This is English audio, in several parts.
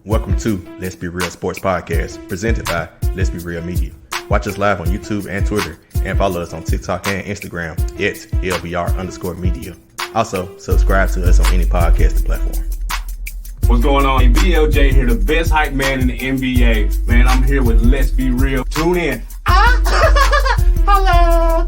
Welcome to Let's Be Real Sports Podcast, presented by Let's Be Real Media. Watch us live on YouTube and Twitter, and follow us on TikTok and Instagram at LBR_media. Also, subscribe to us on any podcasting platform. What's going on? BLJ here, the best hype man in the NBA. Man, I'm here with Let's Be Real. Tune in. Hello.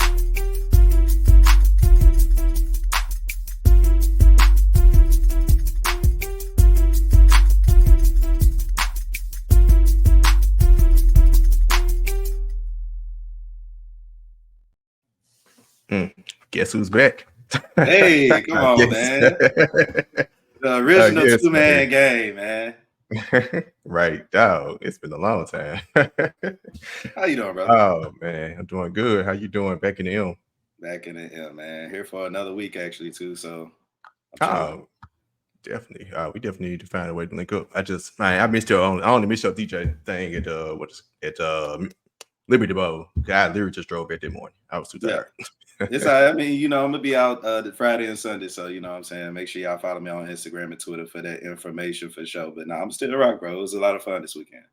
Guess who's back? Hey, come on, man. The original two-man game, man. Right, dog. It's been a long time. How you doing, brother? Oh, man. I'm doing good. How you doing back in the M? Back in the M, man. Here for another week, actually, too. So, definitely. We definitely need to find a way to link up. I missed your I only missed your DJ thing at Liberty Bowl. I literally just drove back that morning. I was too tired. It's all right. I mean, I'm gonna be out the Friday and Sunday, so you know what I'm saying. Make sure y'all follow me on Instagram and Twitter for that information for sure. But I'm still a rock, bro. It was a lot of fun this weekend.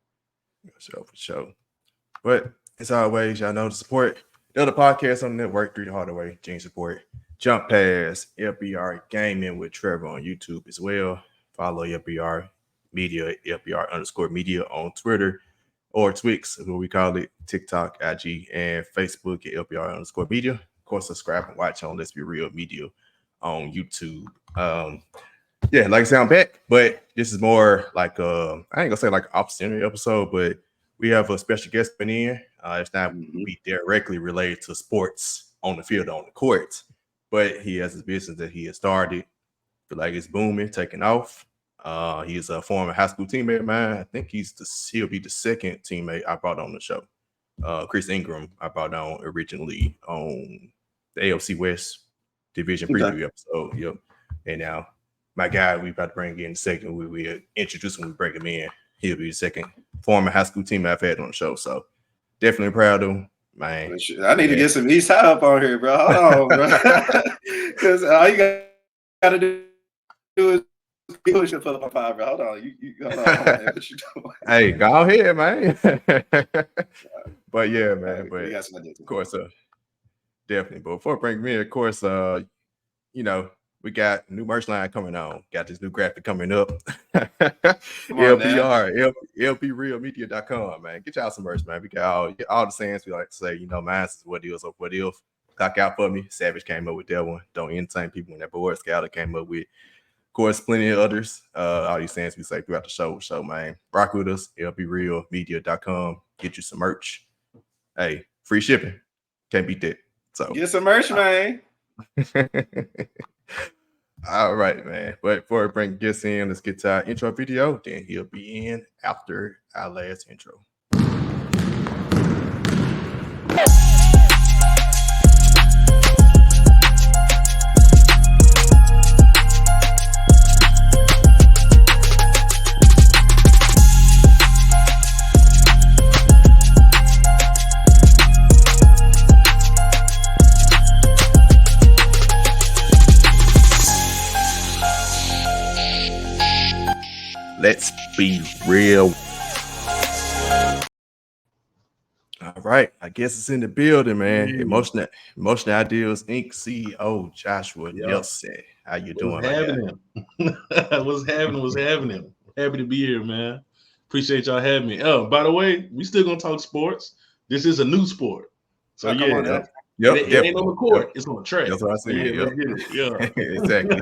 For sure. But as always, y'all know to support the other podcasts on the network, 3 Hardaway, Gene Support, Jump Pass, LBR Gaming with Trevor on YouTube as well. Follow LBR Media, LBR_media on Twitter or Twix, as what we call it, TikTok, IG, and Facebook at LBR_media. Of course, subscribe and watch on Let's Be Real Media on YouTube. Like I said, I'm back, but this is more like I ain't gonna say like an off-center episode, but we have a special guest coming in. It's not be directly related to sports on the field, on the court, but he has his business that he has started. Feel like it's booming, taking off. He is a former high school teammate of mine. I think he'll be the second teammate I brought on the show. Chris Ingram, I brought on originally on the AFC West Division preview episode. Yep. And now my guy we about to bring in a second. We introduce him, we bring him in. He'll be the second former high school teammate I've had on the show. So definitely proud of him, man. I need to get some East High up on here, bro. Hold on, bro. Because all you gotta do is push your foot up 5, bro. Hold on. Hold on, man. What you doing? Hey, go ahead, man. But yeah, man. But of course, definitely. But before bringing me in, of course, we got new merch line coming on. Got this new graphic coming up. LBR, LBRealmedia.com, man. Get y'all some merch, man. We got all the sayings we like to say. Mine is what is or what if. Clock out for me. Savage came up with that one. Don't entertain people when that board Scouter came up with. Of course, plenty of others. All these sayings we say throughout the show, man. Rock with us. LBRealmedia.com. Get you some merch. Hey, free shipping. Can't beat that. So get some merch, man. All right, man. But before we bring guests in, let's get to our intro video. Then he'll be in after our last intro. Let's be real. All right, I guess it's in the building, man. Emotional Ideals Inc. CEO Joshua Nelson. How you doing? What's happening? Happy to be here, man. Appreciate y'all having me. Oh, by the way, we still gonna talk sports. This is a new sport, so it ain't on the court. It's on the track. That's what I said. Yeah, exactly.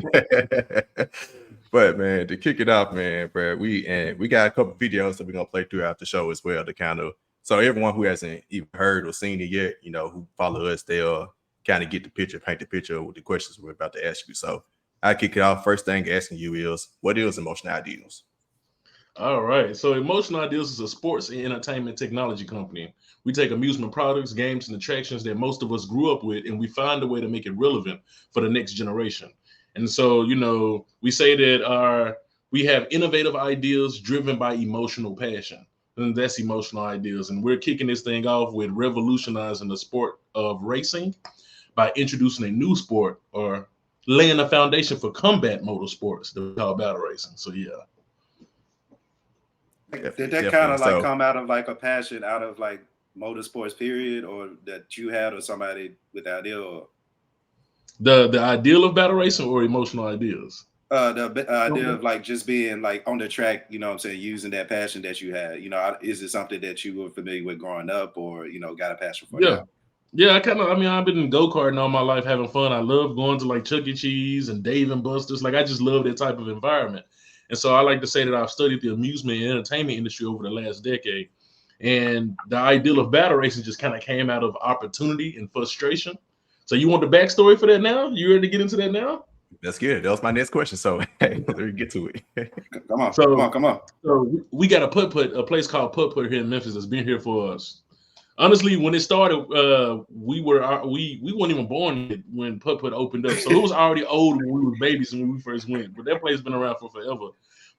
But man, to kick it off, man, bro, we got a couple videos that we're gonna play throughout the show as well to kind of so everyone who hasn't even heard or seen it yet, who follow us, they'll kind of get the picture, paint the picture with the questions we're about to ask you. So I kick it off. First thing asking you is, what is Emotional Ideals? All right. So Emotional Ideals is a sports and entertainment technology company. We take amusement products, games, and attractions that most of us grew up with, and we find a way to make it relevant for the next generation. And so, we say that we have innovative ideas driven by emotional passion. And that's Emotional Ideas. And we're kicking this thing off with revolutionizing the sport of racing by introducing a new sport or laying a foundation for combat motorsports that we call battle racing. So, yeah. Did that kind of like come out of like a passion out of like motorsports period, or that you had, or somebody with the idea, or the ideal of battle racing or emotional ideas? The idea of like just being like on the track, you know what I'm saying, using that passion that you had, you know, is it something that you were familiar with growing up, or, you know, got a passion for now? Yeah, I've been go karting all my life, having fun. I love going to like Chuck E. Cheese and Dave and Buster's. Like, I just love that type of environment. And so I like to say that I've studied the amusement and entertainment industry over the last decade. And the ideal of battle racing just kind of came out of opportunity and frustration. So you want the backstory for that now? You ready to get into that now? That's good. That was my next question. So hey, let me get to it. Come on. So we got a place called Putt Putt here in Memphis that's been here for us. Honestly, when it started, we weren't even born when Putt Putt opened up. So it was already old when we were babies and when we first went. But that place has been around for forever.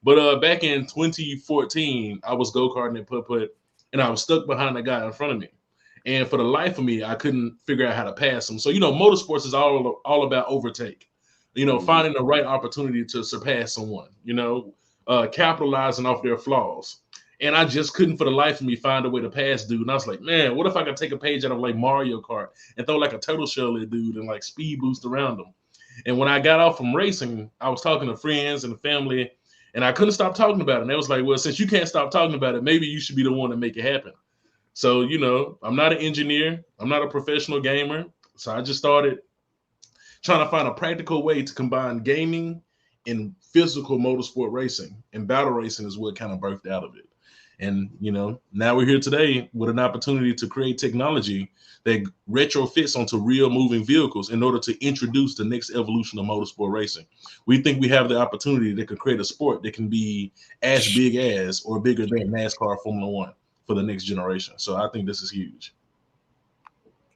But back in 2014, I was go-karting at Putt Putt, and I was stuck behind the guy in front of me. And for the life of me, I couldn't figure out how to pass him. So, you know, motorsports is all about overtake. You know, finding the right opportunity to surpass someone, you know, capitalizing off their flaws. And I just couldn't for the life of me find a way to pass dude. And I was like, man, what if I could take a page out of like Mario Kart and throw like a turtle shell at dude and like speed boost around him? And when I got off from racing, I was talking to friends and family, and I couldn't stop talking about it. And they was like, well, since you can't stop talking about it, maybe you should be the one to make it happen. So, you know, I'm not an engineer. I'm not a professional gamer. So I just started trying to find a practical way to combine gaming and physical motorsport racing, and battle racing is what kind of birthed out of it. And, you know, now we're here today with an opportunity to create technology that retrofits onto real moving vehicles in order to introduce the next evolution of motorsport racing. We think we have the opportunity that could create a sport that can be as big as or bigger than NASCAR Formula One for the next generation. So I think this is huge.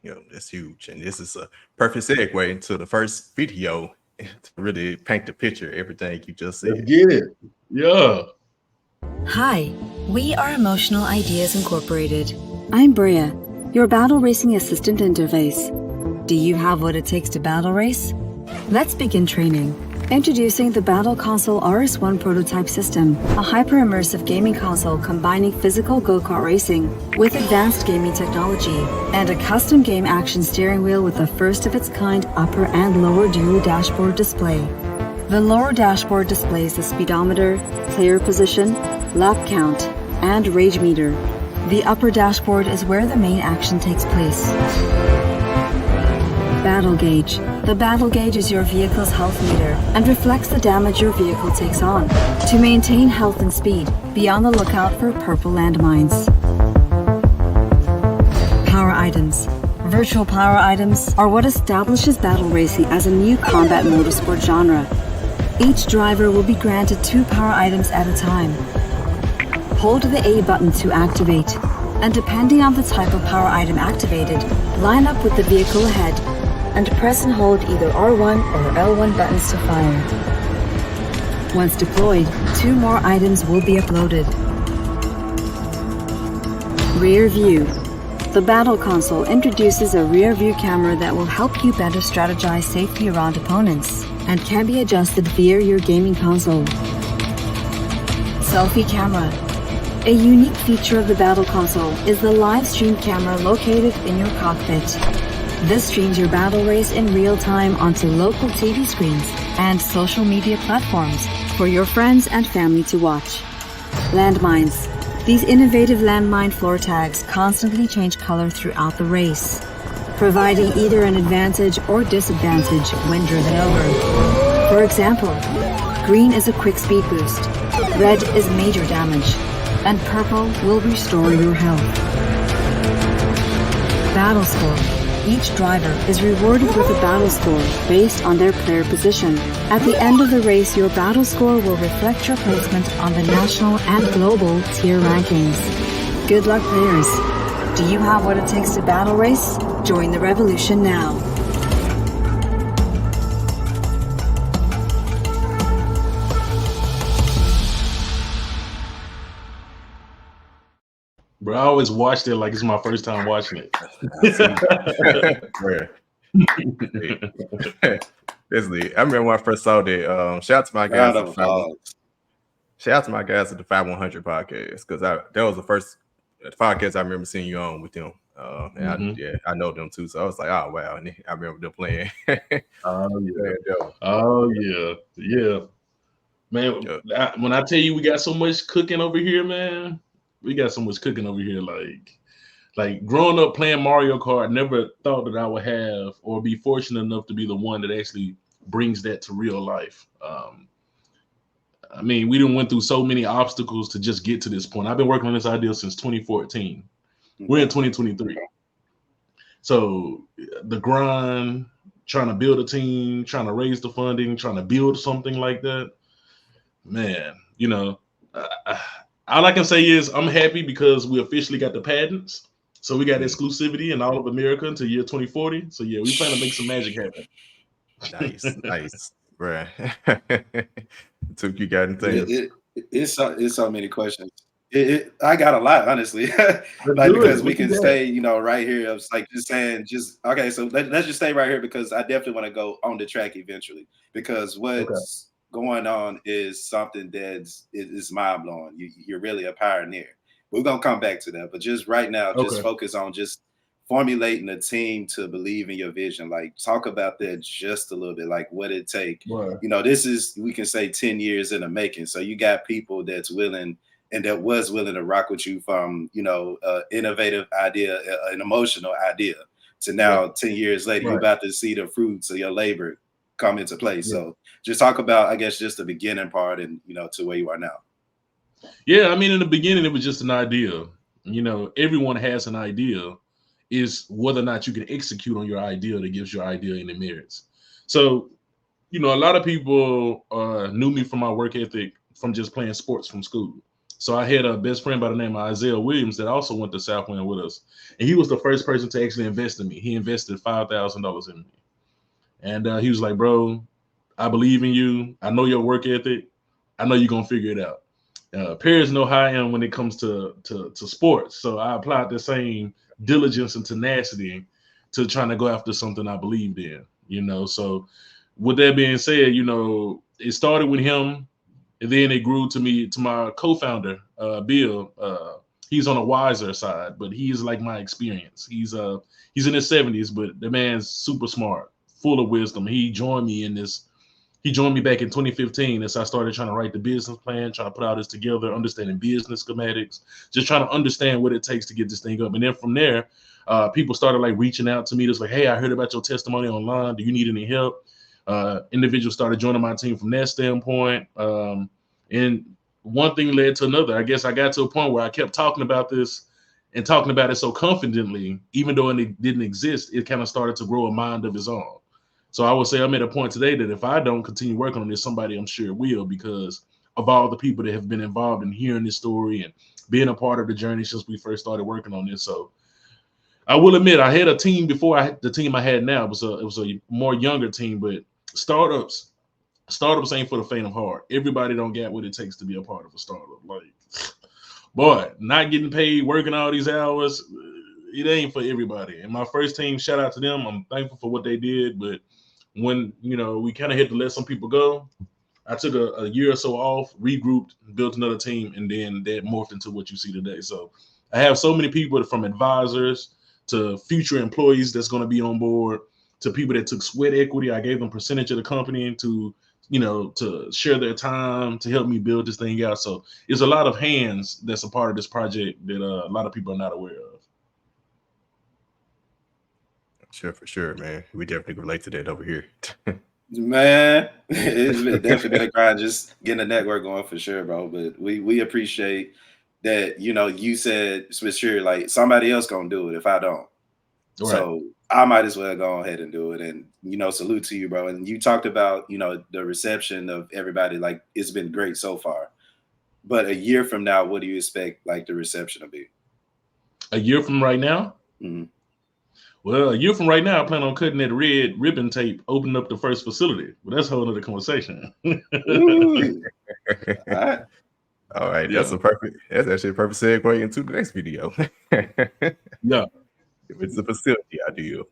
You know, that's huge. And this is a perfect segue into the first video to really paint the picture, everything you just said. Let's get it. Yeah. Hi, we are Emotional Ideas Incorporated. I'm Brea, your battle racing assistant interface. Do you have what it takes to battle race? Let's begin training. Introducing the Battle Console RS1 prototype system, a hyper-immersive gaming console combining physical go-kart racing with advanced gaming technology and a custom game action steering wheel with the first of its kind upper and lower dual dashboard display. The lower dashboard displays the speedometer, player position, lap count, and rage meter. The upper dashboard is where the main action takes place. Battle Gauge. The battle gauge is your vehicle's health meter and reflects the damage your vehicle takes on. To maintain health and speed, be on the lookout for purple landmines. Power items. Virtual power items are what establishes battle racing as a new combat motorsport genre. Each driver will be granted 2 power items at a time. Hold the A button to activate, and depending on the type of power item activated, line up with the vehicle ahead and press and hold either R1 or L1 buttons to fire. Once deployed, 2 more items will be uploaded. Rear view. The Battle Console introduces a rear view camera that will help you better strategize safely around opponents and can be adjusted via your gaming console. Selfie camera. A unique feature of the Battle Console is the live stream camera located in your cockpit. This streams your battle race in real time onto local TV screens and social media platforms for your friends and family to watch. Landmines. These innovative landmine floor tags constantly change color throughout the race, providing either an advantage or disadvantage when driven over. For example, green is a quick speed boost, red is major damage, and purple will restore your health. Battle score. Each driver is rewarded with a battle score based on their player position. At the end of the race, your battle score will reflect your placement on the national and global tier rankings. Good luck, players. Do you have what it takes to battle race? Join the revolution now. Bro, I always watched it like it's my first time watching it. I remember when I first saw that. Shout out to my guys. Shout out to my guys at the 5100 podcast because that was the first podcast I remember seeing you on with them. And I know them too, so I was like, oh wow, and I remember them playing. Yeah, man. When I tell you we got so much cooking over here, man, we got so much cooking over here. Like growing up playing Mario Kart, never thought that I would have or be fortunate enough to be the one that actually brings that to real life. I mean, we done went through so many obstacles to just get to this point. I've been working on this idea since 2014. We're in 2023. So the grind, trying to build a team, trying to raise the funding, trying to build something like that, man, you know, all I can say is I'm happy because we officially got the patents. So we got exclusivity in all of America until year 2040. So yeah, we plan to make some magic happen. Nice, bruh. Took you got anything? It's so many questions. I got a lot, honestly. Because we can stay, you know, right here. I was like just saying, okay. So let's just stay right here because I definitely want to go on the track eventually. Because what's going on is something that's mind blowing. You're really a pioneer. We're gonna come back to that, but just right now, just focus on just formulating a team to believe in your vision. Like talk about that just a little bit, like what it take. You know, this is, we can say 10 years in the making. So you got people that's willing and that was willing to rock with you from, you know, innovative idea, an emotional idea to now 10 years later, you're about to see the fruits of your labor come into play. So just talk about, I guess, just the beginning part and, you know, to where you are now. Yeah. I mean, in the beginning, it was just an idea. You know, everyone has an idea. Is whether or not you can execute on your idea that gives your idea any merits. So, you know, a lot of people knew me from my work ethic from just playing sports from school. So I had a best friend by the name of Isaiah Williams that also went to Southwind with us. And he was the first person to actually invest in me. He invested $5,000 in me. And he was like, bro, I believe in you. I know your work ethic. I know you're going to figure it out. Parents know how I am when it comes to sports. So I applied the same diligence and tenacity to trying to go after something I believed in, you know. So with that being said, you know, it started with him and then it grew to my co-founder, Bill. He's on a wiser side, but he's like my experience. He's in his 70s, but the man's super smart, full of wisdom. He joined me back in 2015 as I started trying to write the business plan, trying to put all this together, understanding business schematics, just trying to understand what it takes to get this thing up. And then from there, people started like reaching out to me. Just like, hey, I heard about your testimony online. Do you need any help? Individuals started joining my team from that standpoint. And one thing led to another. I guess I got to a point where I kept talking about this and talking about it so confidently, even though it didn't exist, it kind of started to grow a mind of its own. So I would say I'm at a point today that if I don't continue working on this, somebody I'm sure will, because of all the people that have been involved in hearing this story and being a part of the journey since we first started working on this. So I will admit I had a team before the team I had now. It was a more younger team, but startups ain't for the faint of heart. Everybody don't get what it takes to be a part of a startup. Like, boy, not getting paid, working all these hours, it ain't for everybody. And my first team, shout out to them. I'm thankful for what they did, but when, you know, we kind of had to let some people go, I took a year or so off, regrouped, built another team, and then that morphed into what you see today. So I have so many people from advisors to future employees that's going to be on board to people that took sweat equity. I gave them percentage of the company to, you know, to share their time to help me build this thing out. So it's a lot of hands that's a part of this project that a lot of people are not aware of. Sure, for sure, man. We definitely relate to that over here. Man, it's definitely been a grind just getting the network going for sure, bro. But we appreciate that, you know, you said for sure, like somebody else gonna do it if I don't. Right. So I might as well go ahead and do it. And, you know, salute to you, bro. And you talked about, you know, the reception of everybody, like it's been great so far. But a year from now, what do you expect like the reception to be? A year from right now? Mm-hmm. Well, a year from right now, I plan on cutting that red ribbon tape, opening up the first facility. But that's a whole other conversation. All right. Yeah. That's actually a perfect segue into the next video. Yeah. If it's a facility idea.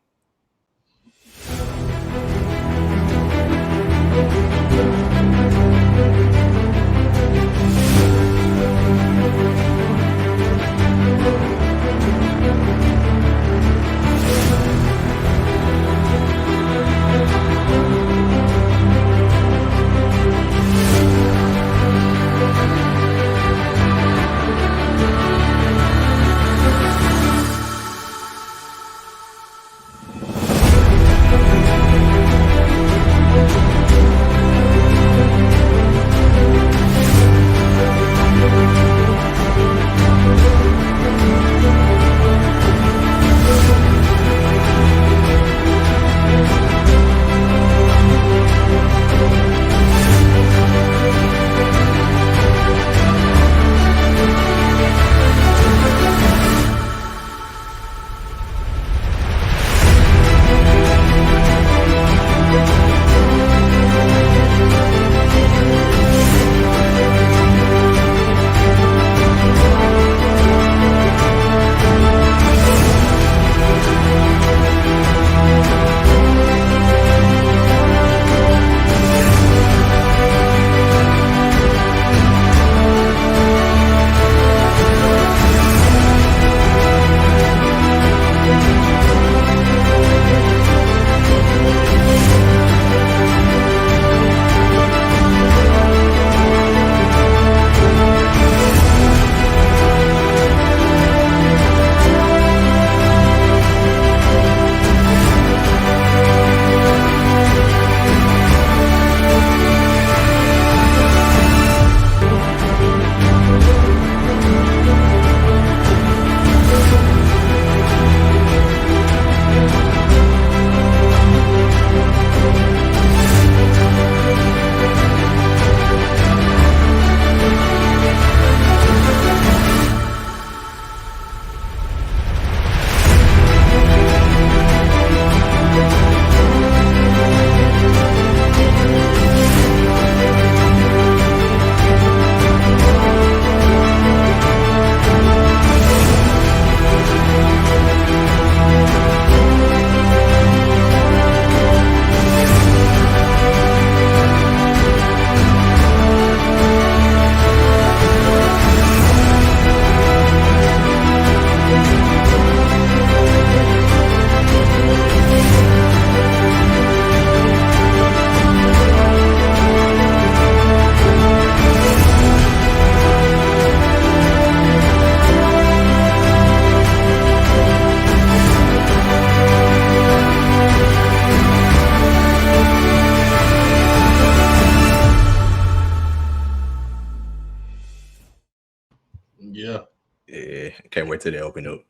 Can't wait till they open up.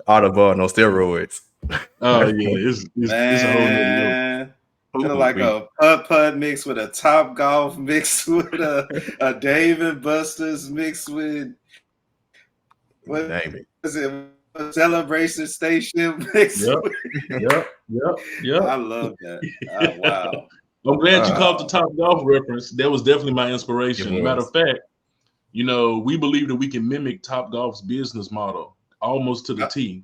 Autobahn, no steroids. Oh yeah, it's a whole nother level. Like a putt mixed with a Top Golf mixed with a Dave and Buster's mixed with what Name it. is it? A Celebration Station mixed. Yep. I love that. Oh, wow. I'm glad you caught the Top Golf reference. That was definitely my inspiration. Matter of fact, you know, we believe that we can mimic Top Golf's business model almost to the T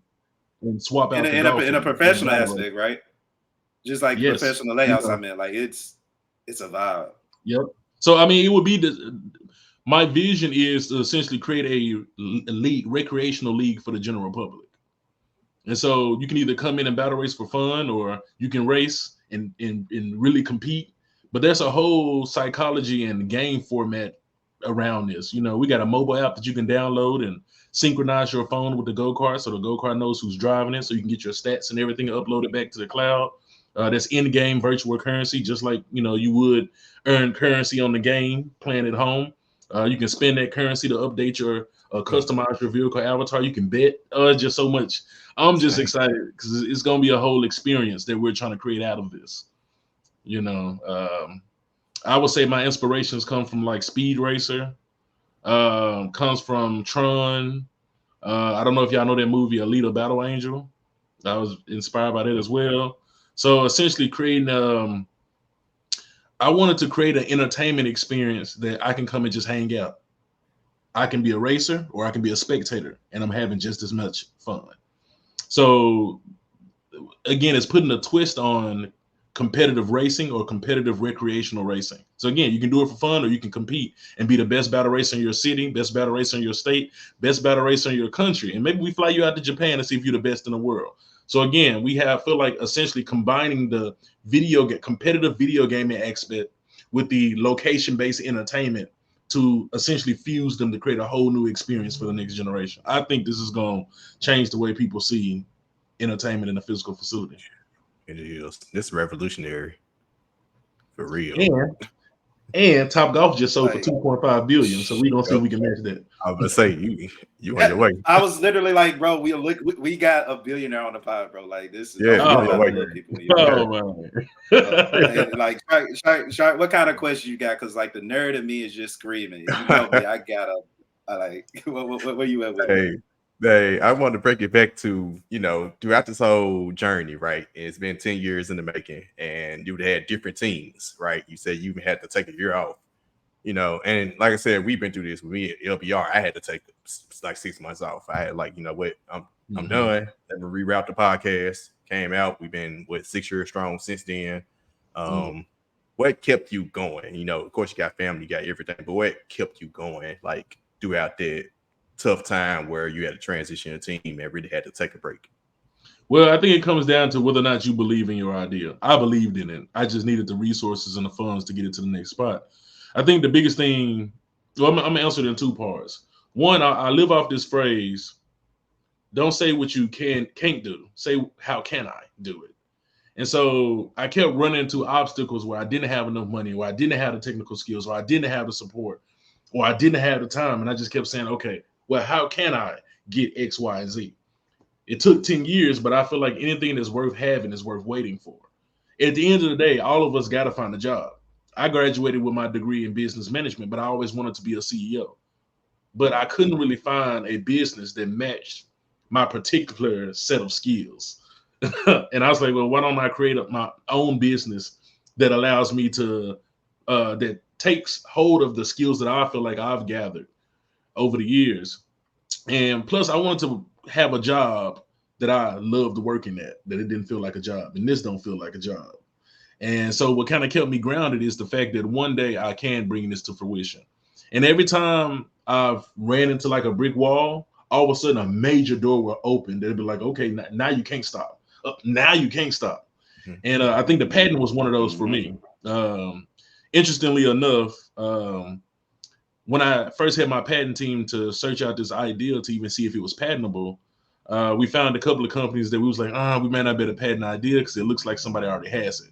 and swap out in a professional aspect, right? Just like professional layouts. I mean, like it's a vibe. Yep. So I mean, it would be my vision is to essentially create a league, recreational league for the general public. And so you can either come in and battle race for fun, or you can race and really compete. But there's a whole psychology and game format around this. You know, we got a mobile app that you can download and synchronize your phone with the Go Kart, so the Go Kart knows who's driving it, so you can get your stats and everything uploaded back to the cloud. That's in-game virtual currency, just like, you know, you would earn currency on the game playing at home. You can spend that currency to update your customize your vehicle avatar. You can bet. Just so much. I'm just excited because it's going to be a whole experience that we're trying to create out of this. You know, I would say my inspirations come from like Speed Racer, comes from Tron. I don't know if y'all know that movie, Alita Battle Angel. I was inspired by that as well. So essentially creating, I wanted to create an entertainment experience that I can come and just hang out. I can be a racer or I can be a spectator, and I'm having just as much fun. So again, it's putting a twist on competitive racing or competitive recreational racing. So again, you can do it for fun, or you can compete and be the best battle racer in your city, best battle racer in your state, best battle racer in your country. And maybe we fly you out to Japan to see if you're the best in the world. So again, we feel like essentially combining the competitive video gaming aspect with the location-based entertainment to essentially fuse them to create a whole new experience for the next generation. I think this is going to change the way people see entertainment in a physical facility. It is. This is revolutionary. For real. And Top Golf just sold for $2.5 billion, so we don't see if we can match that. I was gonna say you on your way. I was literally like, bro, we got a billionaire on the pod, bro. Like this is like Shark, what kind of question you got? Because like the nerd in me is just screaming. You know me, I like where you at with it? Hey, I want to break it back to, you know, throughout this whole journey, right? It's been 10 years in the making, and you've had different teams, right? You said you had to take a year off, you know, and like I said, we've been through this with me at LBR. I had to take like 6 months off. I had like, you know what, I'm done. Let me reroute the podcast. Came out. We've been 6 years strong since then. What kept you going? You know, of course, you got family, you got everything, but what kept you going like throughout that tough time where you had to transition a team and really had to take a break? Well, I think it comes down to whether or not you believe in your idea. I believed in it. I just needed the resources and the funds to get it to the next spot. I think the biggest thing, well, I'm going to answer it in 2 parts. One, I live off this phrase, don't say what you can't do. Say, how can I do it? And so I kept running into obstacles where I didn't have enough money, or I didn't have the technical skills, or I didn't have the support, or I didn't have the time. And I just kept saying, okay, well, how can I get X, Y, and Z? It took 10 years, but I feel like anything that's worth having is worth waiting for. At the end of the day, all of us got to find a job. I graduated with my degree in business management, but I always wanted to be a CEO. But I couldn't really find a business that matched my particular set of skills. And I was like, well, why don't I create my own business that allows me to, that takes hold of the skills that I feel like I've gathered over the years. And plus I wanted to have a job that I loved working at, that it didn't feel like a job, and this don't feel like a job. And so what kind of kept me grounded is the fact that one day I can bring this to fruition. And every time I've ran into like a brick wall, all of a sudden a major door will open. They'll be like, okay, now you can't stop. Now you can't stop. And I think the patent was one of those for me. Interestingly enough, when I first had my patent team to search out this idea to even see if it was patentable, we found a couple of companies that we was like, we might not be able to patent idea because it looks like somebody already has it.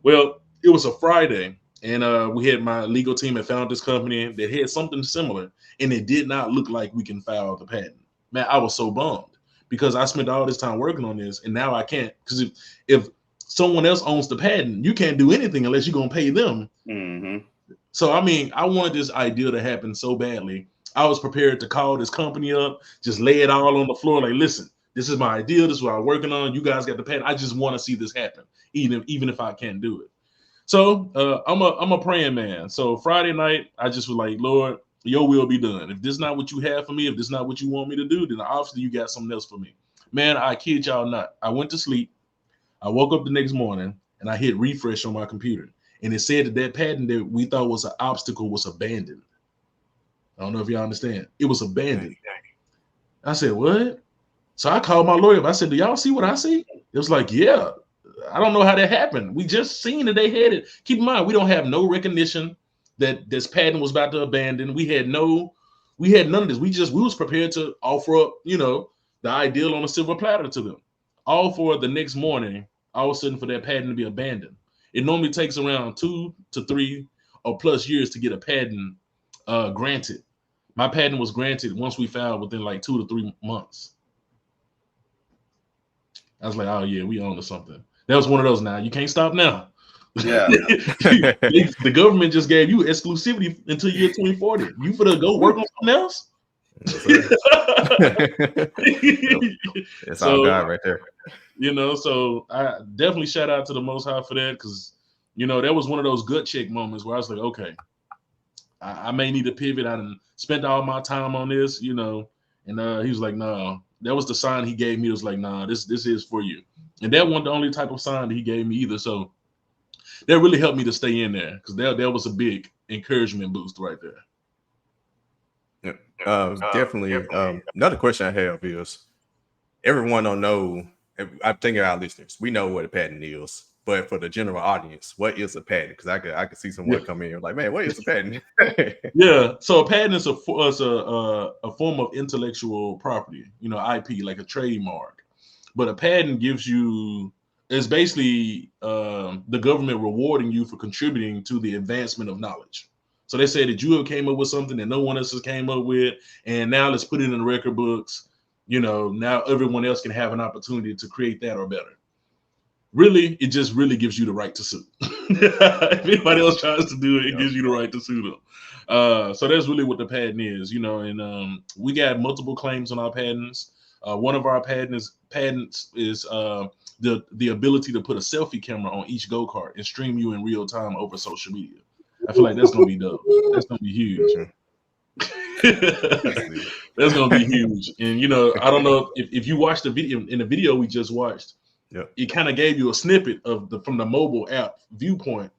Well, it was a Friday, And we had my legal team had found this company that had something similar, and it did not look like we can file the patent. Man, I was so bummed because I spent all this time working on this, and now I can't. Because if someone else owns the patent, you can't do anything unless you're gonna pay them. Mm-hmm. So I mean, I wanted this idea to happen so badly. I was prepared to call this company up, just lay it all on the floor, like, listen, this is my idea, this is what I'm working on. You guys got the patent. I just want to see this happen, even if I can't do it. So I'm a praying man. So Friday night, I just was like, Lord, your will be done. If this is not what you have for me, if this is not what you want me to do, then obviously you got something else for me. Man, I kid y'all not. I went to sleep. I woke up the next morning and I hit refresh on my computer. And it said that patent that we thought was an obstacle was abandoned. I don't know if y'all understand. It was abandoned. I said, what? So I called my lawyer up. I said, do y'all see what I see? It was like, yeah. I don't know how that happened. We just seen that they had it. Keep in mind, we don't have no recognition that this patent was about to abandon. We had none of this. We was prepared to offer up, the ideal on a silver platter to them. All for the next morning, all of a sudden for that patent to be abandoned. It normally takes around 2 to 3 or plus years to get a patent granted. My patent was granted once we filed within like 2 to 3 months. I was like, oh yeah, we own to something. That was one of those now. You can't stop now. Yeah. The government just gave you exclusivity until year 2040. You finna go work on something else? It's all God right there. So I definitely shout out to the Most High for that, because that was one of those gut check moments where I was like, okay, I may need to pivot. I done spent all my time on this, and he was like, no. That was the sign he gave me. It was like, nah, this is for you. And that wasn't the only type of sign that he gave me either. So that really helped me to stay in there, because that was a big encouragement boost right there. Definitely. Another question I have is, everyone don't know. I'm thinking our listeners, we know what a patent is, but for the general audience, what is a patent? Because I could see someone come in like, man, what is a patent? Yeah. So a patent is a form of intellectual property, IP, like a trademark. But a patent is basically the government rewarding you for contributing to the advancement of knowledge. So they say that you came up with something that no one else has came up with, and now let's put it in the record books. Now everyone else can have an opportunity to create that or better. Really, it just really gives you the right to sue. If anybody else tries to do it, it gives you the right to sue them. So that's really what the patent is, and we got multiple claims on our patents. One of our patents is the ability to put a selfie camera on each Go Kart and stream you in real time over social media. I feel like that's gonna be dope. That's gonna be huge. That's gonna be huge. And I don't know if you watched the video. In the video we just watched, it kind of gave you a snippet of from the mobile app viewpoint.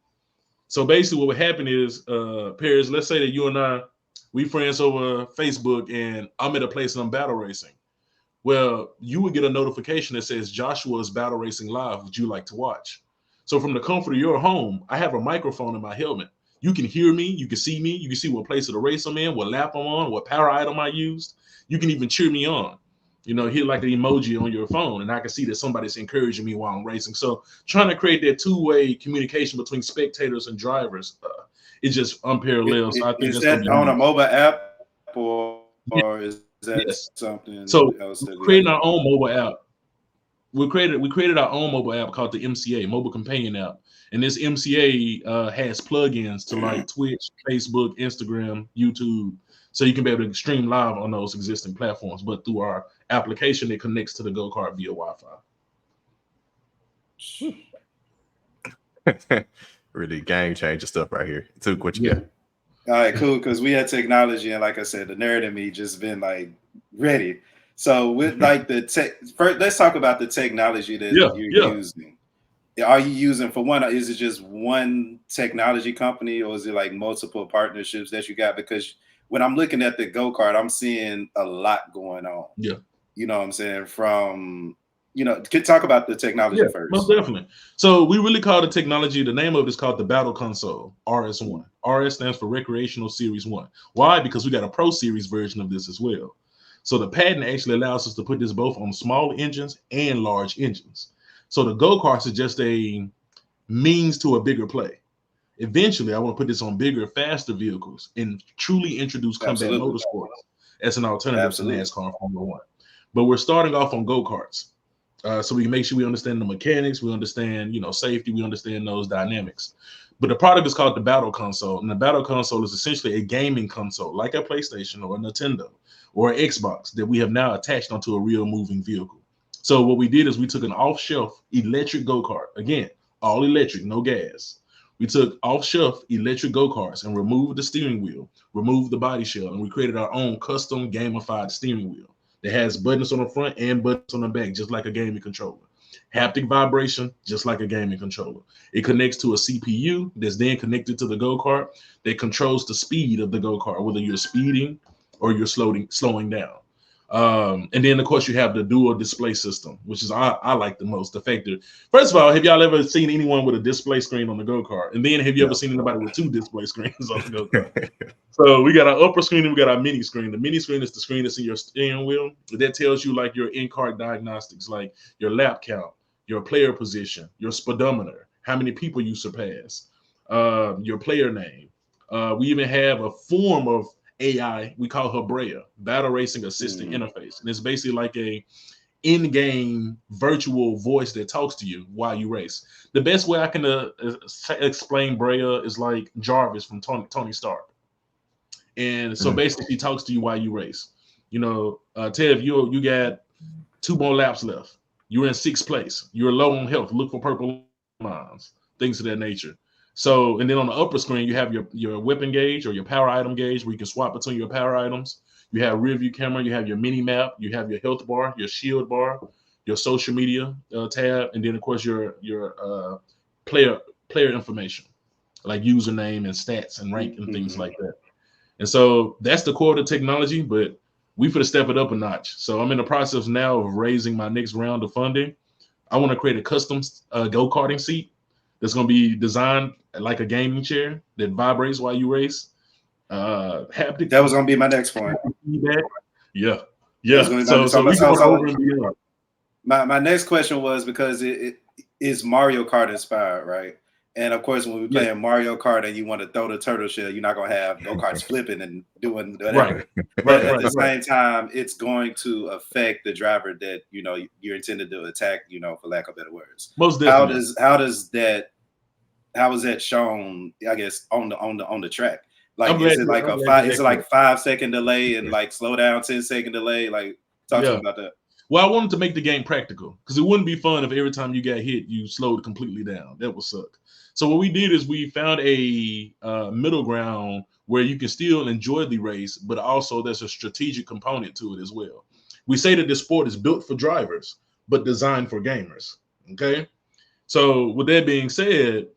So basically what would happen is, Paris, let's say that you and I, we friends over Facebook, and I'm at a place and I'm battle racing. Well, you would get a notification that says Joshua is battle racing live. Would you like to watch? So from the comfort of your home, I have a microphone in my helmet. You can hear me. You can see me. You can see what place of the race I'm in, what lap I'm on, what power item I used. You can even cheer me on. Hit like the emoji on your phone, and I can see that somebody's encouraging me while I'm racing. So trying to create that two-way communication between spectators and drivers, it's just unparalleled. So I think is that on a mobile app, or is that something else? So creating our own mobile app. We created our own mobile app called the MCA, Mobile Companion App. And this MCA has plugins to like Twitch, Facebook, Instagram, YouTube. So you can be able to stream live on those existing platforms. But through our application, it connects to the Go Kart via Wi-Fi. Really game changer stuff right here. Took what you got. All right, cool. Because we had technology, and like I said, the nerd in me just been like ready. So with like the tech, first, let's talk about the technology that you're using. Are you using, for one, is it just one technology company, or is it like multiple partnerships that you got? Because when I'm looking at the go-kart, I'm seeing a lot going on. Yeah. You know what I'm saying? From, could talk about the technology first. Most definitely. So we really call the technology, the name of it is called the Battle Console, RS1. RS stands for Recreational Series 1. Why? Because we got a Pro Series version of this as well. So the patent actually allows us to put this both on small engines and large engines. So the go-karts is just a means to a bigger play. Eventually, I want to put this on bigger, faster vehicles and truly introduce combat motorsports as an alternative to NASCAR and Formula One. But we're starting off on Go Karts. So we can make sure we understand the mechanics, we understand, safety, we understand those dynamics. But the product is called the Battle Console, and the Battle Console is essentially a gaming console, like a PlayStation or a Nintendo or an Xbox that we have now attached onto a real moving vehicle. So what we did is we took an off-shelf electric go-kart, again, all electric, no gas. We took off-shelf electric go-karts and removed the steering wheel, removed the body shell, and we created our own custom gamified steering wheel that has buttons on the front and buttons on the back, just like a gaming controller. Haptic vibration, just like a gaming controller. It connects to a CPU that's then connected to the go-kart that controls the speed of the go-kart, whether you're speeding or you're slowing down. And then, of course, you have the dual display system, which is I like the most effective. First of all, have y'all ever seen anyone with a display screen on the go-kart? And then have you ever seen anybody with two display screens on the go-kart? So we got our upper screen and we got our mini screen. The mini screen is the screen that's in your steering wheel. That tells you like your in-car diagnostics, like your lap count, your player position, your speedometer, how many people you surpass, your player name. We even have a form of AI, we call her Brea, Battle Racing Assistant Interface. And it's basically like a in-game virtual voice that talks to you while you race. The best way I can explain Brea is like Jarvis from Tony Stark. And so basically she talks to you while you race. Tev, you got 2 more laps left. You're in 6th place. You're low on health. Look for purple lines, things of that nature. So, and then on the upper screen, you have your weapon gauge or your power item gauge where you can swap between your power items. You have rear view camera, you have your mini map, you have your health bar, your shield bar, your social media tab, and then of course your player information, like username and stats and rank and things like that. And so that's the core of the technology, but we finna step it up a notch. So I'm in the process now of raising my next round of funding. I want to create a custom go-karting seat that's going to be designed like a gaming chair that vibrates while you race. Haptic. That was going to be my next point. Yeah. My next question was because it is Mario Kart inspired, right? And of course, when we play in Mario Kart and you want to throw the turtle shell, you're not going to have go-karts flipping and doing whatever. But at the same time, it's going to affect the driver that, you're intended to attack, for lack of better words. Most definitely. How is that shown, I guess, on the track? Like, is it like is it like 5-second delay and like slow down 10-second delay? Like, talk to me about that. Well, I wanted to make the game practical because it wouldn't be fun if every time you got hit, you slowed completely down. That would suck. So what we did is we found a middle ground where you can still enjoy the race, but also there's a strategic component to it as well. We say that this sport is built for drivers, but designed for gamers. Okay. So with that being said,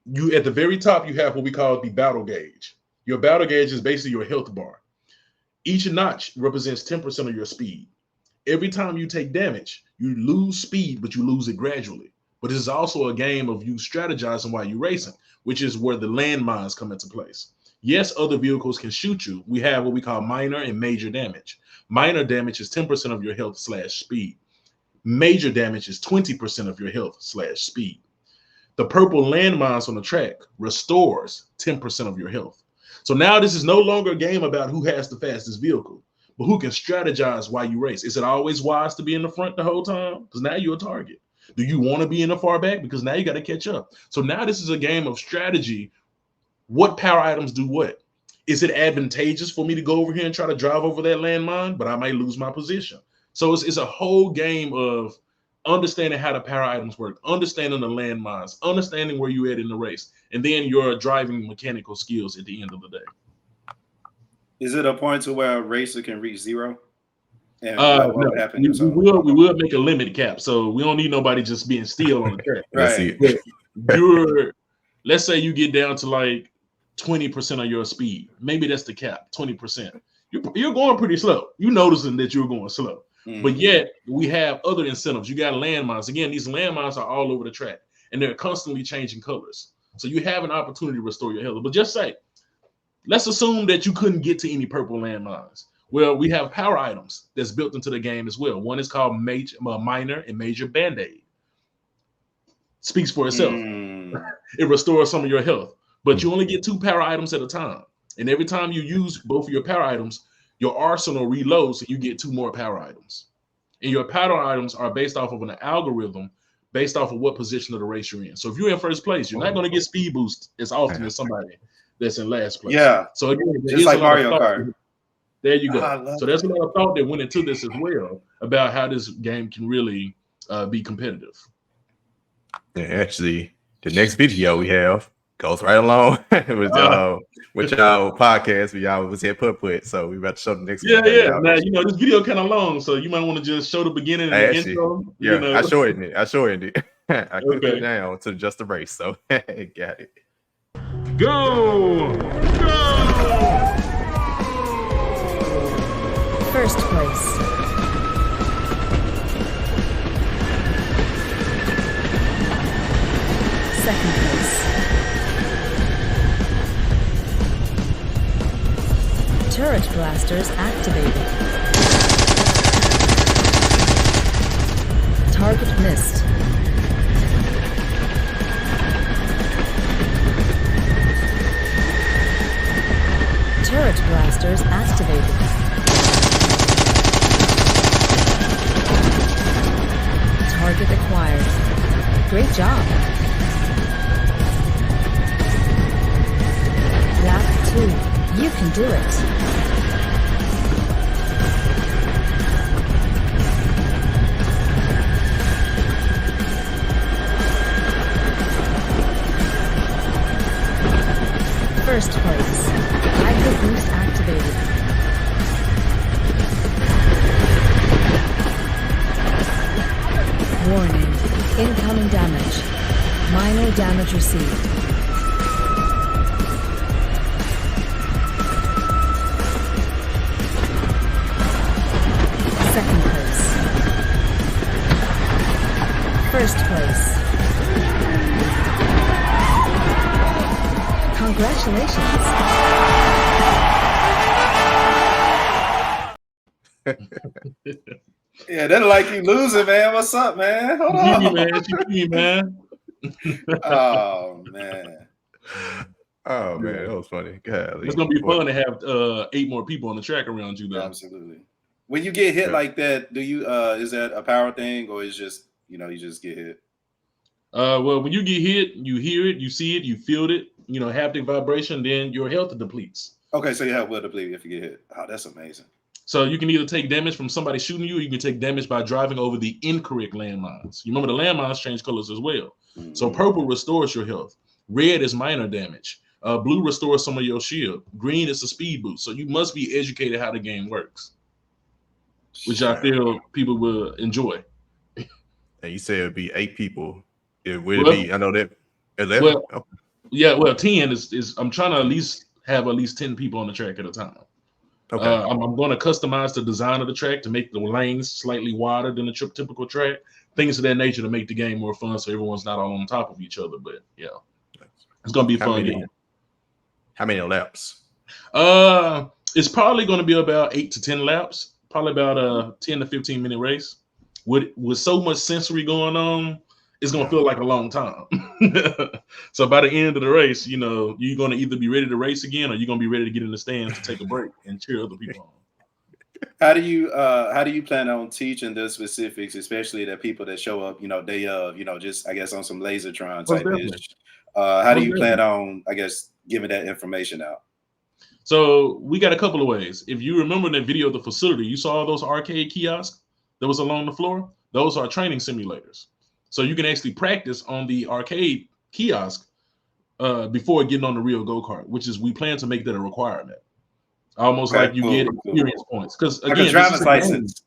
you at the very top, you have what we call the battle gauge. Your battle gauge is basically your health bar. Each notch represents 10% of your speed. Every time you take damage, you lose speed, but you lose it gradually. But this is also a game of you strategizing while you're racing, which is where the landmines come into place. Yes, other vehicles can shoot you. We have what we call minor and major damage. Minor damage is 10% of your health/speed. Major damage is 20% of your health/speed. The purple landmines on the track restores 10% of your health. So now this is no longer a game about who has the fastest vehicle, but who can strategize while you race. Is it always wise to be in the front the whole time? Because now you're a target. Do you want to be in the far back? Because now you got to catch up. So now this is a game of strategy. What power items do what? Is it advantageous for me to go over here and try to drive over that landmine, but I might lose my position? So it's a whole game of understanding how the power items work, understanding the landmines, understanding where you're at in the race, and then your driving mechanical skills at the end of the day. Is it a point to where a racer can reach zero? And what would happen? We will make a limit cap, so we don't need nobody just being still on the track. Right. Let's say you get down to like 20% of your speed. Maybe that's the cap, 20%. You're going pretty slow. You're noticing that you're going slow. But yet we have other incentives. You got landmines. Again, these landmines are all over the track and they're constantly changing colors. So you have an opportunity to restore your health. But just say, let's assume that you couldn't get to any purple landmines. Well, we have power items that's built into the game as well. One is called minor and major band-aid. Speaks for itself. It restores some of your health. but you only get 2 power items at a time. And every time you use both of your power items, your arsenal reloads, so you get 2 more power items. And your power items are based off of an algorithm based off of what position of the race you're in. So if you're in first place, you're not going to get speed boost as often as somebody that's in last place. Yeah. So again, just like Mario Kart. There you go. So there's a lot of thought that went into this as well about how this game can really be competitive. Yeah, actually, the next video we have goes right along with y'all podcast where y'all was here put. So we about to show the next video. Yeah. Now, this video kind of long, so you might want to just show the beginning and the intro. Yeah, I shortened it. I clicked it down to just the race. So got it. Go! First place. Second place. Turret blasters activated. Target missed. Turret blasters activated. Target acquired. Great job. Lap 2. You can do it. First place. Hydro boost activated. Warning. Incoming damage. Minor damage received. Second place. First place. Congratulations. Yeah, they like you losing, man. What's up, man? Hold on. Man. Oh, man. Oh, man. That was funny. Golly. It's going to be fun to have 8 more people on the track around you, though. Absolutely. When you get hit like that, do you is that a power thing, or is just, you just get hit? Well, when you get hit, you hear it, you see it, you feel it, haptic vibration, then your health depletes. Okay, so you have will deplete if you get hit. Oh, that's amazing. So you can either take damage from somebody shooting you, or you can take damage by driving over the incorrect landmines. You remember the landmines change colors as well. Mm-hmm. So purple restores your health. Red is minor damage. Blue restores some of your shield. Green is a speed boost. So you must be educated how the game works, which I feel people will enjoy. And you said it would be 8 people. It would be, I know that 11. Well, yeah, 10 is I'm trying to have at least 10 people on the track at a time. Okay. I'm going to customize the design of the track to make the lanes slightly wider than the typical track, things of that nature to make the game more fun, so everyone's not all on top of each other. But yeah, it's going to be fun. How many laps? It's probably going to be about 8 to 10 laps. Probably about a 10 to 15 minute race. With so much sensory going on, it's going to feel like a long time. So by the end of the race, you're going to either be ready to race again, or you're going to be ready to get in the stands to take a break and cheer other people on. How do you plan on teaching the specifics, especially the people that show up, day of, just I guess on some Lasertron type ish? How do you plan on, I guess, giving that information out? So we got a couple of ways. If you remember that video of the facility, you saw those arcade kiosks that was along the floor. Those are training simulators. So you can actually practice on the arcade kiosk before getting on the real go-kart, which is we plan to make that a requirement. Almost like you get experience points. Because again, driver's license.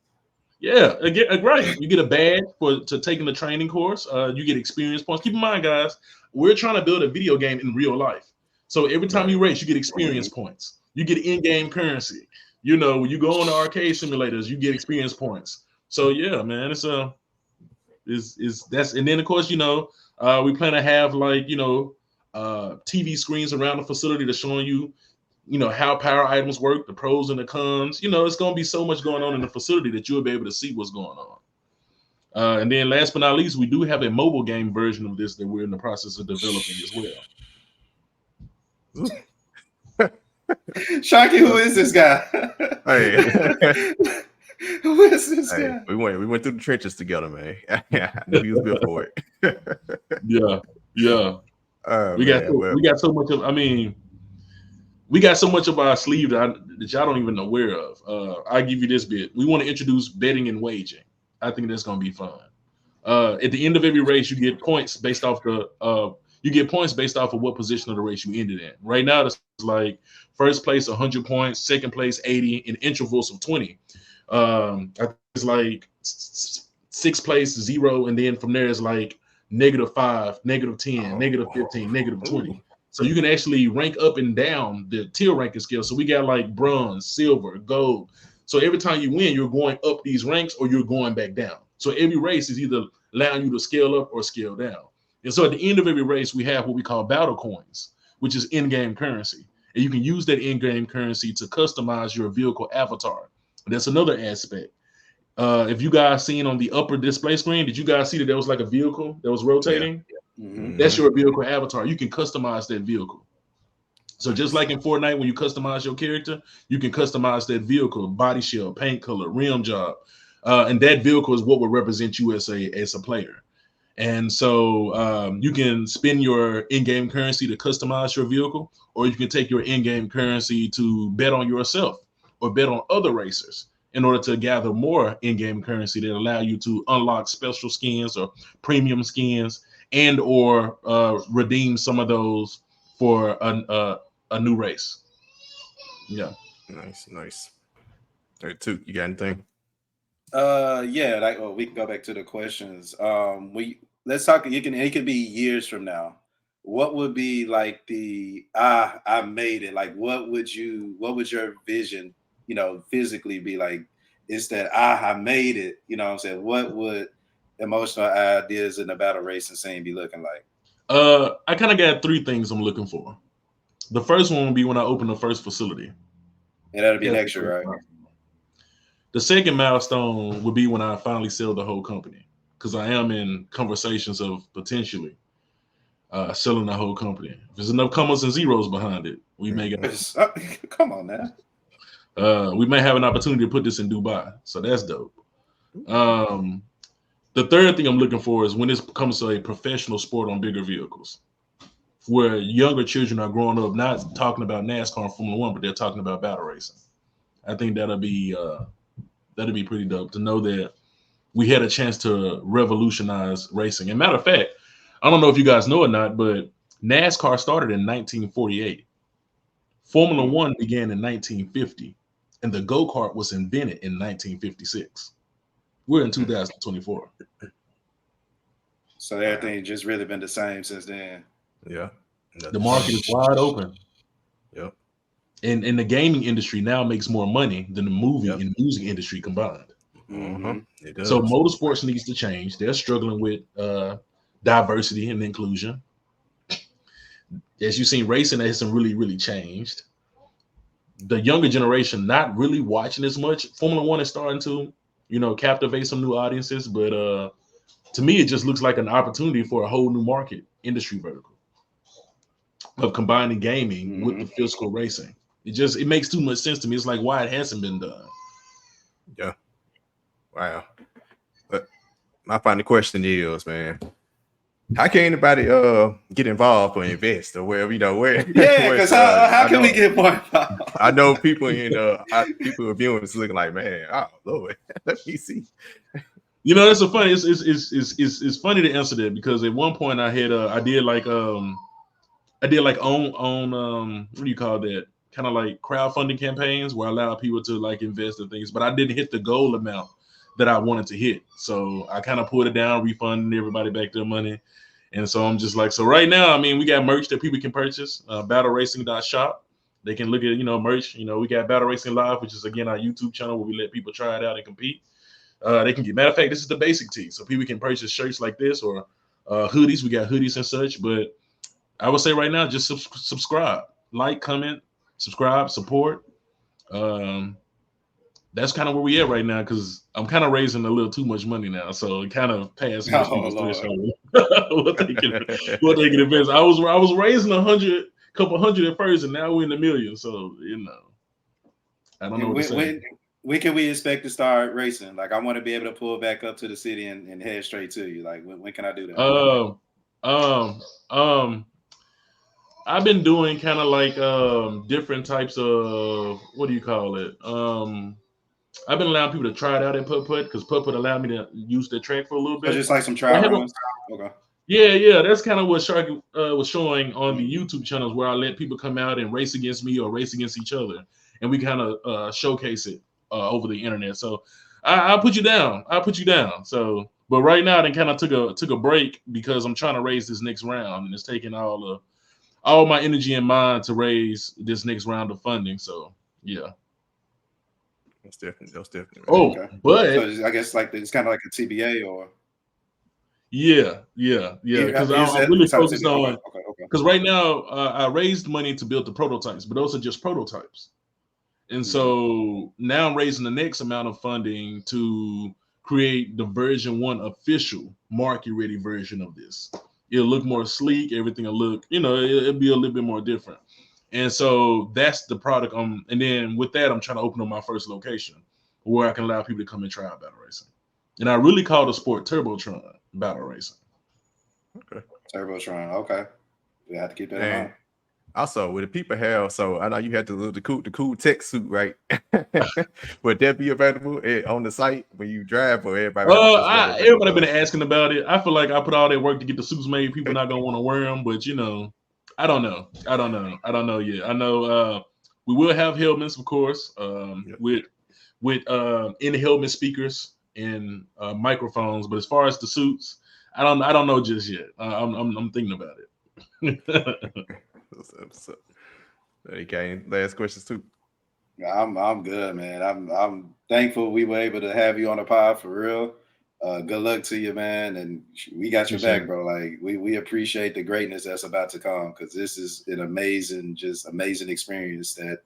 Yeah, right. You get a badge to taking the training course. You get experience points. Keep in mind, guys, we're trying to build a video game in real life. So every time you race, you get experience points. You get in-game currency. When you go on the arcade simulators, you get experience points. So yeah, man, it's and then of course, we plan to have TV screens around the facility that's showing you, how power items work, the pros and the cons. It's going to be so much going on in the facility that you'll be able to see what's going on. And then last but not least, we do have a mobile game version of this that we're in the process of developing as well. Sharky, who is this guy? Hey. Who is this guy? We went through the trenches together, man. I knew he was built for it. Yeah. We got so much of. I mean, we got so much of our sleeve that y'all don't even know aware of. I'll give you this bit. We want to introduce betting and wagering. I think that's going to be fun. At the end of every race, you get points based off of what position of the race you ended in. Right now, it's like first place 100 points, second place 80 in intervals of 20. I think it's like sixth place 0, and then from there it's like -5, -10, -15, -20. So you can actually rank up and down the tier ranking scale. So we got like bronze, silver, gold. So every time you win, you're going up these ranks or you're going back down. So every race is either allowing you to scale up or scale down. And so at the end of every race, we have what we call battle coins, which is in-game currency. And you can use that in-game currency to customize your vehicle avatar. That's another aspect. If you guys seen on the upper display screen, did you guys see that there was like a vehicle that was rotating? Yeah. Mm-hmm. That's your vehicle avatar. You can customize that vehicle. So just like in Fortnite, when you customize your character, you can customize that vehicle, body shell, paint color, rim job. And that vehicle is what will represent you as a player. And so you can spend your in-game currency to customize your vehicle, or you can take your in-game currency to bet on yourself or bet on other racers in order to gather more in-game currency that allow you to unlock special skins or premium skins and or redeem some of those for a new race. Yeah. Nice. All right, Toot, you got anything? We can go back to the questions. Let's talk. It could be years from now. What would be like I made it? Like what would your vision, physically be like? It's that I made it. You know what I'm saying? What would emotional ideas in the battle racing scene be looking like? I kind of got 3 things I'm looking for. The first one will be when I open the first facility. And that'll be next year, right? The second milestone would be when I finally sell the whole company, because I am in conversations of potentially selling the whole company. If there's enough commas and zeros behind it, we may get. Come on now. We may have an opportunity to put this in Dubai, so that's dope. The third thing I'm looking for is when this becomes a professional sport on bigger vehicles, where younger children are growing up not talking about NASCAR and Formula One, but they're talking about battle racing. I think that'll be pretty dope to know that we had a chance to revolutionize racing. And matter of fact, I don't know if you guys know or not, but NASCAR started in 1948. Formula One began in 1950, and the Go Kart was invented in 1956. We're in 2024. So everything just really been the same since then. Yeah. The market is wide open. Yep. And the gaming industry now makes more money than the movie and music industry combined. Mm-hmm. It does. So motorsports needs to change. They're struggling with diversity and inclusion. As you've seen, racing hasn't really changed. The younger generation not really watching as much. Formula One is starting to, captivate some new audiences, but to me, it just looks like an opportunity for a whole new market, industry vertical of combining gaming with the physical racing. It makes too much sense to me. It's like why it hasn't been done. Yeah. Wow. But my final question is, man, how can anybody get involved or invest or where? Yeah, because how can we get more involved? I know people people viewing this looking like, man, oh Lord, let me see. That's so funny. It's funny to answer that because at one point I had I did like on what do you call that? Kind of like crowdfunding campaigns where I allow people to like invest in things, but I didn't hit the goal amount that I wanted to hit. So I kind of pulled it down, refunding everybody back their money. And so I'm just like, so right now, we got merch that people can purchase, battleracing.shop. They can look at, merch. We got Battle Racing Live, which is, again, our YouTube channel where we let people try it out and compete. They can get, matter of fact, this is the basic tee. So people can purchase shirts like this or hoodies. We got hoodies and such. But I would say right now, just subscribe, like, comment, subscribe, support. That's kind of where we at right now because I'm kind of raising a little too much money now, so it kind of passed people's threshold. We'll take it advance. I was raising 100 couple hundred at first, and now we're in the millions. So I don't know what to say. When can we expect to start racing? Like, I want to be able to pull back up to the city and head straight to you. Like, when can I do that? I've been doing kind of like different types of, what do you call it? I've been allowing people to try it out at putt because putt allowed me to use the track for a little bit. So just like some trial runs. Okay. Yeah. That's kind of what Shark was showing on the YouTube channels, where I let people come out and race against me or race against each other, and we kind of showcase it over the internet. So I'll put you down. So, but right now, I kind of took a break because I'm trying to raise this next round, and it's taking all my energy and mind to raise this next round of funding. So yeah. That's definitely. Oh, okay. But so I guess like it's kind of like a TBA or. Yeah. Because I'm really focused on. Okay. Because right now I raised money to build the prototypes, but those are just prototypes, and so now I'm raising the next amount of funding to create the version 1 official market ready version of this. It'll look more sleek. Everything will look, it'll be a little bit more different. And so that's the product. And then with that, I'm trying to open up my first location where I can allow people to come and try out battle racing. And I really call the sport Turbotron battle racing. Okay. Turbotron. Okay. We have to keep that in mind. Also, with the people have, so I know you had the cool tech suit, right? Would that be available on the site when you drive, or everybody? Everybody been asking about it. I feel like I put all that work to get the suits made. People not gonna want to wear them, but I don't know yet. I know we will have helmets, of course, with in-helmet speakers and microphones. But as far as the suits, I don't know just yet. I'm thinking about it. Okay, last questions too. I'm good, man. I'm thankful we were able to have you on the pod for real. Good luck to you, man, and we got your back, bro. Like we appreciate the greatness that's about to come, because this is an amazing experience that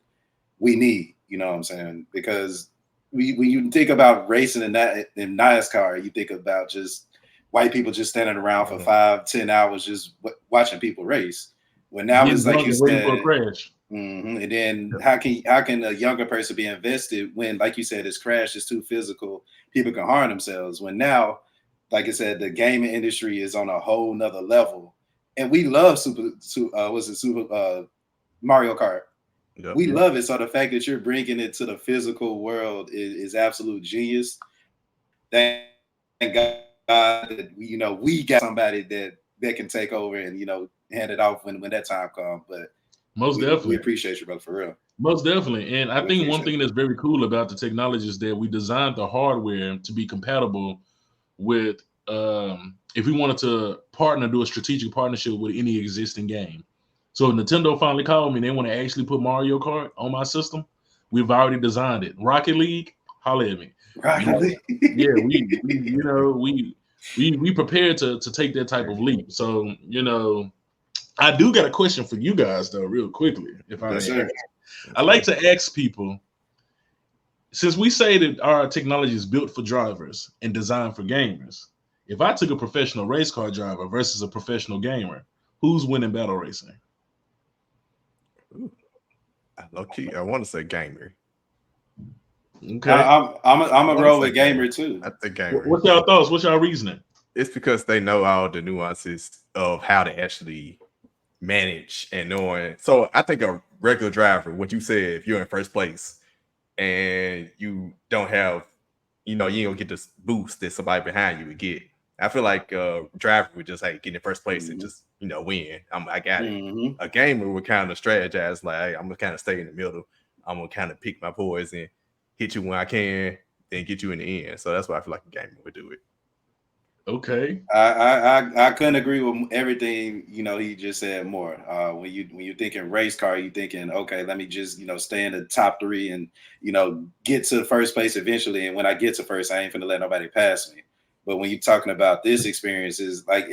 we need. You know what I'm saying? Because when you think about racing in NASCAR, you think about just white people just standing around for 5-10 hours just watching people race. When now it's like you said, and then how can a younger person be invested when, like you said, this crash is too physical, people can harm themselves? When now, like I said, the gaming industry is on a whole nother level, and we love Mario Kart. Yep. We love it. So the fact that you're bringing it to the physical world is absolute genius. Thank God that we got somebody that can take over and hand it off when that time comes. But definitely, we appreciate you, brother, for real. Most definitely. And I think one thing that's very cool about the technology is that we designed the hardware to be compatible with if we wanted to do a strategic partnership with any existing game. So Nintendo finally called me and they want to actually put Mario Kart on my system. We've already designed it. Rocket League, holla at me. Rocket League. Yeah, we prepared to take that type of leap. So, I do got a question for you guys though, real quickly. If I may. I like to ask people, since we say that our technology is built for drivers and designed for gamers, if I took a professional race car driver versus a professional gamer, who's winning battle racing? Low key, I want to say gamer. Okay, I'm a roll with gamer too. I think gamer. What's y'all thoughts? What's y'all reasoning? It's because they know all the nuances of how to actually manage and knowing. So I think a regular driver, what you said, if you're in first place and you don't have, you don't get this boost that somebody behind you would get. I feel like a driver would just get in first place and just win. I got it. A gamer would kind of strategize like, hey, I'm gonna kind of stay in the middle. I'm gonna kind of pick my poison, hit you when I can, then get you in the end. So that's why I feel like a gamer would do it. Okay. I couldn't agree with everything he just said more. When you're thinking race car, you're thinking, okay, let me just stay in the top 3 and get to first place eventually. And when I get to first, I ain't finna let nobody pass me. But when you're talking about this experience, is like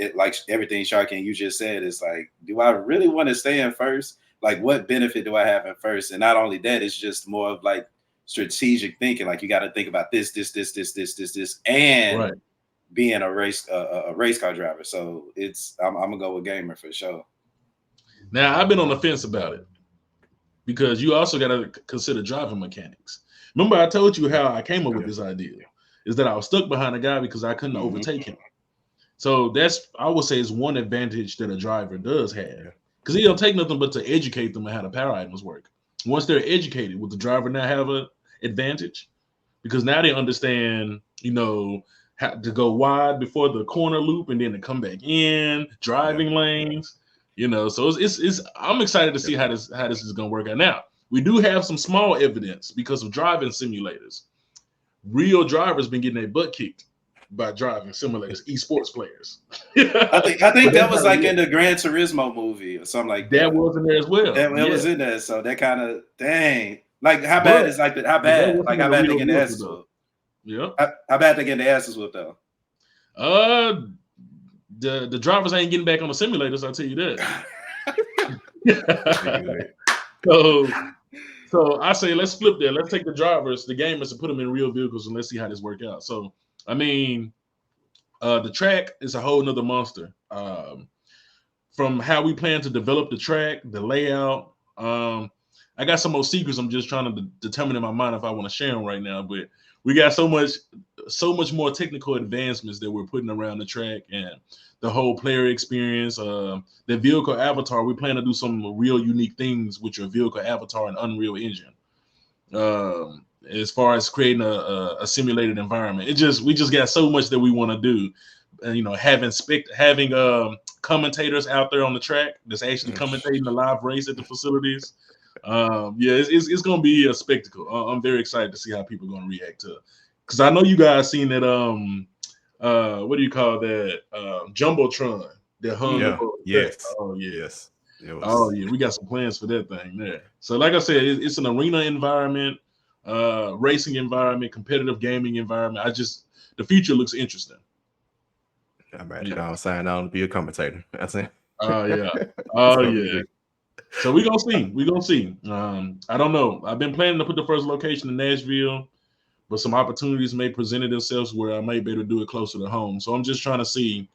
everything Sharky and you just said, is like, do I really want to stay in first? Like, what benefit do I have in first? And not only that, it's just more of like strategic thinking. Like, you got to think about this, and right. Being a race car driver. So I'm gonna go with gamer for sure. Now, I've been on the fence about it because you also got to consider driving mechanics. Remember, I told you how I came up with this idea is that I was stuck behind a guy because I couldn't overtake him. So that's, I would say, is one advantage that a driver does have, because he don't take nothing but to educate them on how the power items work. Once they're educated, will the driver now have an advantage? Because now they understand, you know, how to go wide before the corner loop and then to come back in, driving lanes, you know. So it's I'm excited to see how this is going to work out. Now, we do have some small evidence because of driving simulators. Real drivers been getting their butt kicked by driving simulators, esports players. I think that was like in the Gran Turismo movie or something like that. That was in there as well. That was in there, so that kind of dang. Like how bad is like how bad they get the asses whooped? Yeah. How bad they get the asses whooped though? The drivers ain't getting back on the simulators, I'll tell you that. So I say let's flip that. Let's take the drivers, the gamers, and put them in real vehicles and let's see how this work out. So I mean, the track is a whole nother monster. From how we plan to develop the track, the layout. I got some more secrets I'm just trying to determine in my mind if I want to share them right now. But we got so much more technical advancements that we're putting around the track and the whole player experience. The vehicle avatar, we plan to do some real unique things with your vehicle avatar and Unreal Engine. As far as creating a simulated environment, we just got so much that we want to do. You know, having commentators out there on the track that's actually commentating the live race at the facilities. It's gonna be a spectacle. I'm very excited to see how people are gonna react to it. Because I know you guys seen that what do you call that jumbotron that hung yes. We got some plans for that thing there. So like I said, it's an arena environment, racing environment, competitive gaming environment. The future looks interesting. I'll sign on to be a commentator. That's it. Yeah. So we're gonna see. I don't know. I've been planning to put the first location in Nashville, but some opportunities may present themselves where I might be able to do it closer to home. So I'm just trying to see.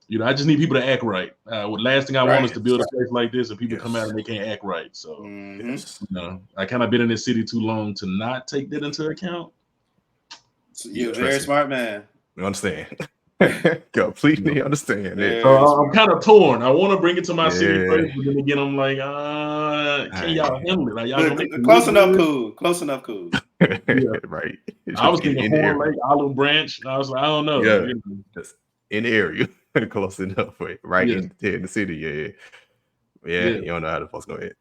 You know, I just need people to act right. Last thing I want is to build a place like this and people come out and they can't act right. So you know, I kind of been in this city too long to not take that into account. So you're a very smart man. You understand? Completely understand it. I'm kind of torn. I want to bring it to my city first, but then again, I'm like, can y'all handle it? Like, y'all close enough, cool. Right. I was thinking Horn Lake, Olive Branch. And I was like, I don't know. Yeah, just in the area, close enough, right in the city. Yeah. You don't know how the fuck's going to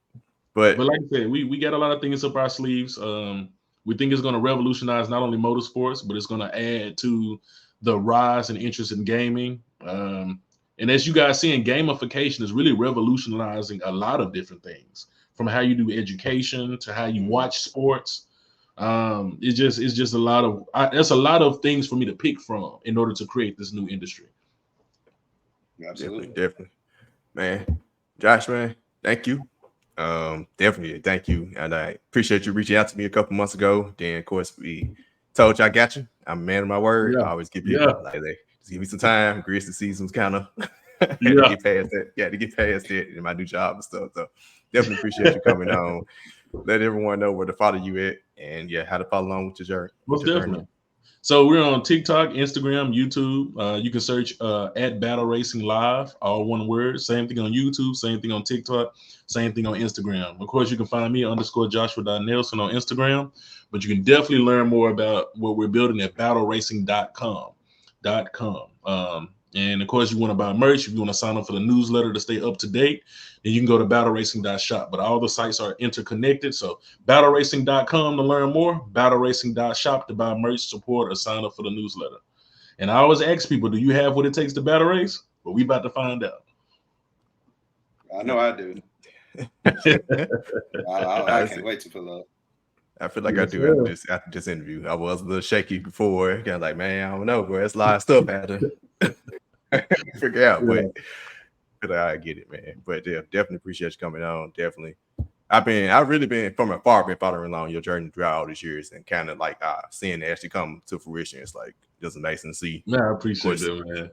But like I said, we got a lot of things up our sleeves. We think it's going to revolutionize not only motorsports, but it's going to add to the rise and interest in gaming. And as you guys see, gamification is really revolutionizing a lot of different things, from how you do education to how you watch sports. It's just a lot of there's a lot of things for me to pick from in order to create this new industry. Absolutely, definitely, man. Josh, man, thank you. Definitely thank you, and I appreciate you reaching out to me a couple months ago. Then, of course, we told you I got you. I'm a man of my word. I always give you just give me some time. Grease the seasons kind of to get past that. Yeah, to get past it in my new job and stuff. So definitely appreciate you coming on. Let everyone know where to follow you at and how to follow along with your journey. Most definitely. So we're on TikTok, Instagram, YouTube. You can search at Battle Racing Live, all one word. Same thing on YouTube, same thing on TikTok, same thing on Instagram. Of course, you can find me _Joshua.Nelson on Instagram, but you can definitely learn more about what we're building at battleracing.com. And of course, you want to buy merch, if you want to sign up for the newsletter to stay up to date, then you can go to battleracing.shop. But all the sites are interconnected. So battleracing.com to learn more, battleracing.shop to buy merch, support, or sign up for the newsletter. And I always ask people, do you have what it takes to battle race? Well, we about to find out. I know I do. I can't wait to pull up. I feel like I do after this interview. I was a little shaky before. Kind of like, man, I don't know, bro. It's a lot of stuff out there. Figure out, but I get it, man. But definitely appreciate you coming on. Definitely, I've really been from afar, been following along your journey throughout all these years, and kind of like seeing it actually come to fruition. It's like just amazing to see. Man, I appreciate it, man.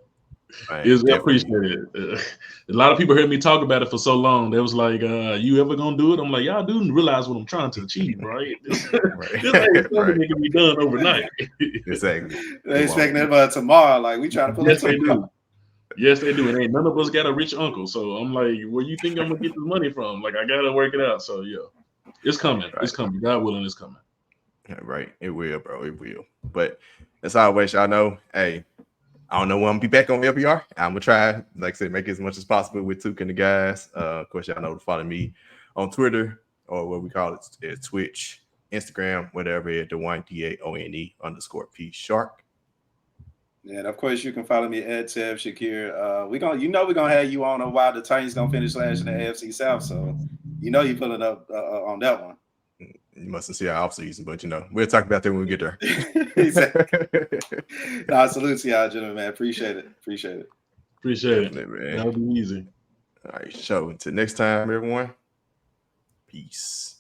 Man, I definitely. appreciate it. A lot of people heard me talk about it for so long. They was like, "You ever gonna do it?" I'm like, "Y'all do realize what I'm trying to achieve, right? This Right. ain't something Right. that can be done overnight." Exactly. They expect that by tomorrow. Like we trying to pull Yes, it they tomorrow. do. Yes, they do. And ain't none of us got a rich uncle, so I'm like, "Where you think I'm gonna get this money from?" Like, I gotta work it out. So yeah, it's coming. Right. It's coming. God willing, it's coming. Yeah, right. It will, bro. It will. But as always, y'all know, hey, I don't know when I'm gonna be back on LBR. I'm gonna try, like I said, make it as much as possible with Tuke and the guys. Of course, y'all know to follow me on Twitter or what we call it, Twitch, Instagram, whatever, at the DAONE_P Shark. Yeah, and of course you can follow me at Tev Shakir. We're gonna have you on a while the Titans gonna finish last in the AFC South, so you pulling up on that one. You mustn't see our off season, but we'll talk about that when we get there. Exactly. Salute to y'all, gentlemen, man. Appreciate it. Appreciate Definitely, it. man. That'll be easy. All right, so until next time, everyone. Peace.